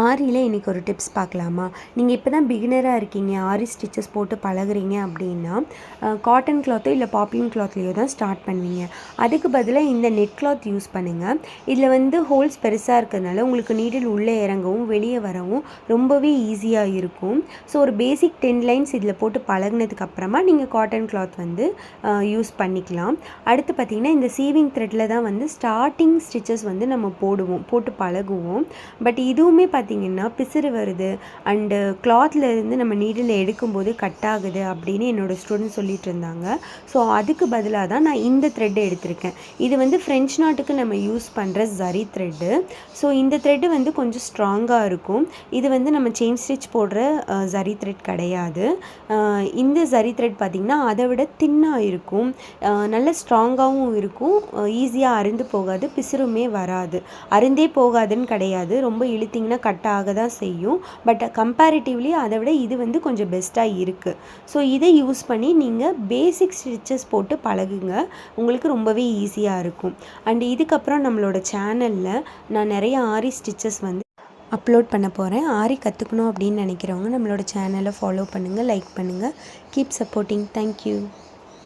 ஆரியில் இன்றைக்கி ஒரு டிப்ஸ் பார்க்கலாமா? நீங்கள் இப்போ தான் பிகினராக இருக்கீங்க, ஆரி ஸ்டிச்சஸ் போட்டு பழகுறீங்க அப்படின்னா, காட்டன் கிளாத்தோ இல்லை பாப்லின் கிளாத்லேயோ தான் ஸ்டார்ட் பண்ணுவீங்க. அதுக்கு பதிலாக இந்த நெட் கிளாத் யூஸ் பண்ணுங்கள். இதில் வந்து ஹோல்ஸ் பெருசாக இருக்கிறதுனால உங்களுக்கு நீடில் உள்ளே இறங்கவும் வெளியே வரவும் ரொம்பவே ஈஸியாக இருக்கும். ஸோ ஒரு பேசிக் 10 லைன்ஸ் இதில் போட்டு பழகுனதுக்கு அப்புறமா நீங்கள் காட்டன் கிளாத் வந்து யூஸ் பண்ணிக்கலாம். அடுத்து பார்த்திங்கன்னா, இந்த சீவிங் த்ரெட்டில் தான் வந்து ஸ்டார்டிங் ஸ்டிச்சஸ் வந்து நம்ம போட்டு பழகுவோம். பட் இதுவுமே பார்த்திங்கன்னா பிசிறு வருது அண்டு கிளாத்தில் இருந்து நம்ம நீடில் எடுக்கும்போது கட் ஆகுது அப்படின்னு என்னோடய ஸ்டூடெண்ட் சொல்லிட்டு இருந்தாங்க. ஸோ அதுக்கு பதிலாக தான் நான் இந்த த்ரெட் எடுத்திருக்கேன். இது வந்து ஃப்ரெஞ்ச் நாட்டுக்கு நம்ம யூஸ் பண்ணுற ஜரி த்ரெட்டு. ஸோ இந்த த்ரெட்டு வந்து கொஞ்சம் ஸ்ட்ராங்காக இருக்கும். இது வந்து நம்ம செயின் ஸ்டிச் போடுற ஜரி த்ரெட் கிடையாது. இந்த ஜரி த்ரெட் பார்த்திங்கன்னா அதை விட தின்னாக இருக்கும், நல்ல ஸ்ட்ராங்காகவும் இருக்கும், ஈஸியாக அருந்து போகாது, பிசிறுமே வராது. அருந்தே போகாதுன்னு கிடையாது, ரொம்ப இழுத்திங்கன்னா கட் ஆக தான் செய்யும். பட் கம்பேரிட்டிவ்லி அதை விட இது வந்து கொஞ்சம் பெஸ்ட்டாக இருக்குது. ஸோ இதை யூஸ் பண்ணி நீங்கள் பேசிக் ஸ்டிச்சஸ் போட்டு பழகுங்க, உங்களுக்கு ரொம்பவே ஈஸியாக இருக்கும். அண்ட் இதுக்கப்புறம் நம்மளோட சேனலில் நான் நிறைய ஆரி ஸ்டிச்சஸ் வந்து அப்லோட் பண்ண போகிறேன். ஆரி கற்றுக்கணும் அப்படின்னு நினைக்கிறவங்க நம்மளோட சேனலை ஃபாலோ பண்ணுங்கள், லைக் பண்ணுங்கள். Keep supporting. தேங்க்யூ.